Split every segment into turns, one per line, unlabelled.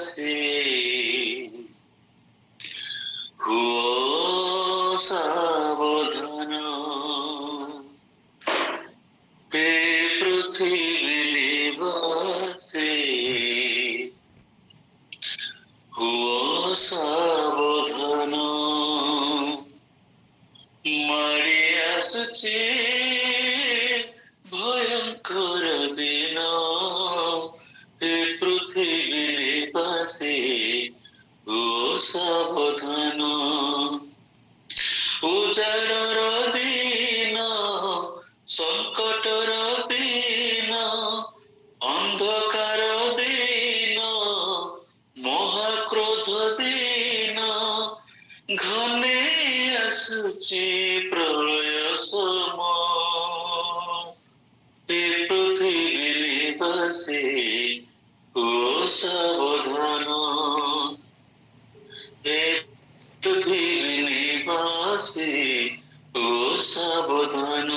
নিবাসে হুও সাবধান, হে পৃথিবী নিবাসে হুও সাবধান, মারি আসুছে ভয়ঙ্কর দিন, হে পৃথিবী নিবাসে হুও সাবধান, উজাড়র দিন, সংকটর দিন, ଅନ୍ଧକାର ଦିନ, ମହାକ୍ରୋଧ ଦିନ, ଘନେଇ ଆସୁଛି ପ୍ରଳୟ ସମୟ, ଏ ପୃଥିବୀ ନିବାସୀ ହୁଅ ସାବଧାନ, ଏ ପୃଥିବୀ ନିବାସୀ ହୁଅ ସାବଧାନ,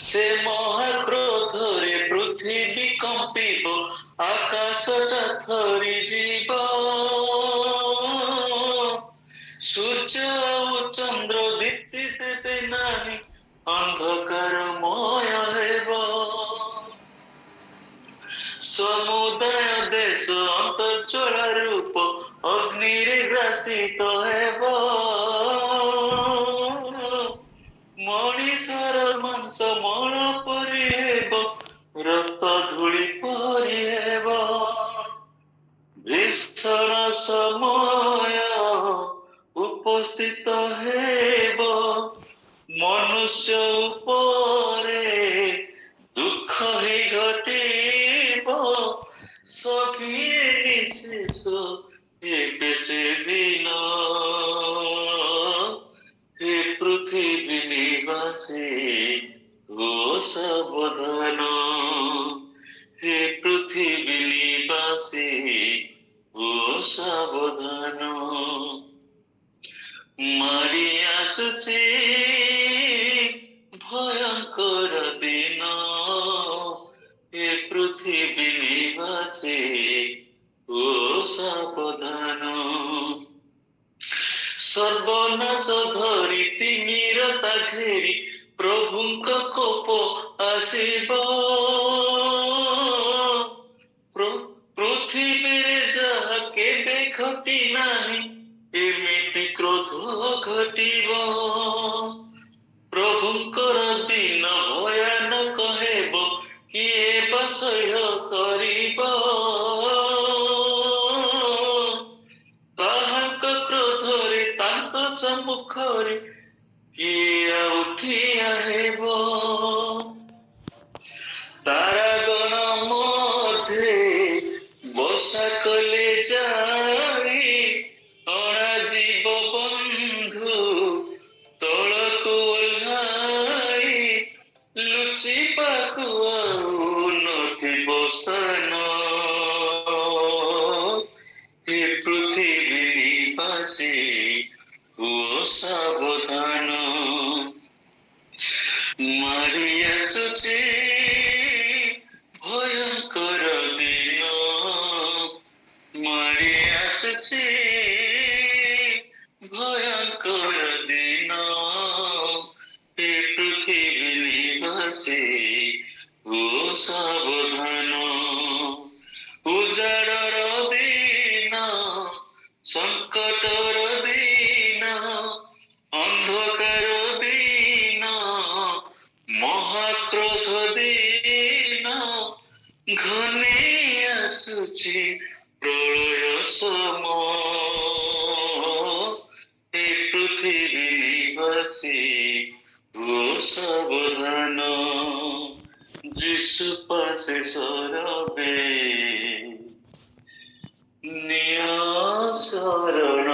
ସେ ମହାକ୍ରୋଧରେ ପୃଥିବୀ କମ୍ପିବ, ଆକାଶଟା ଥରିଯିବ, ସୂର୍ଯ୍ୟ ଆଉ ଚନ୍ଦ୍ର ଦୀପ୍ତି ଦେବେ ନାହିଁ, ଅନ୍ଧକାରମୟ ହେବ, ସମୁଦାୟ ଦେଶ ଅନ୍ତର୍ଜଳ ରୂପ ଅଗ୍ନିରେ ଗ୍ରାସିତ ହେବ, ମଣିଷର ମାଂସ ମଳ ପରି ହେବ, ରକ୍ତ ଧୂଳି ପରି ହେବ, ଭୀଷଣ ସମୟ ଉପସ୍ଥିତ ହେବ, ମନୁଷ୍ୟ ଉପରେ ଦୁଃଖ ହିଁ ଘଟିବ, ସଖିଏ ନିଶେଷ ହେବେ ସେଦିନ, হে পৃথিবী নিবাসী হুও সাবধান, হে পৃথিবী নিবাসী হুও সাবধান, মারি আসুଛି ভয়ঙ্কর দিন, হে পৃথিবী নিবাসী হুও সাবধান, সর্বনাশ ধরি তিমিরতা ঘেরি প্রভুଙ୍କ କୋପ ଆସିବ, ପୃଥିବୀରେ ଯାହା କେବେ ଘଟି ନାହିଁ ଏମିତି କ୍ରୋଧ ଘଟିବ, ପ୍ରଭୁଙ୍କର ଦିନ ଭୟାନକ ହେବ, କିଏ ବା ସହ୍ୟ କରିବ, ତାହାଙ୍କ କ୍ରୋଧରେ ତାଙ୍କ ସମ୍ମୁଖରେ କିଏ ଆଉ ଠିଆ ହେବ, ତାରାଗଣ ମଧ୍ୟରେ ବସା କଲେ ଯାଇ, ଅଣାଯିବ ବନ୍ଧୁ ତଳକୁ ଓହ୍ଲାଇ, ଲୁଚିବାକୁ ଆଉ ନଥିବ ସ୍ଥାନ, হে পৃথিবী নিবাসী হুও সাবধান, মারি আসুଛି ভয়ঙ্কর দিন, মারি আসুଛି ভয়ঙ্কর দিন, হে পৃথিবী নিবাসী হুও সাবধান, উজাড়র দিন, সংকটর দিন, ଅନ୍ଧକାର ଦିନ, ମହାକ୍ରୋଧ ଦିନ, ଘନେଇ ଆସୁଛି ପ୍ରଳୟ ସମୟ, ଏ ପୃଥିବୀ ନିବାସୀ ହୁଅ ସାବଧାନ, ଯୀଶୁ ପାଶେ ସରବେ ନିଅ ଶରଣ।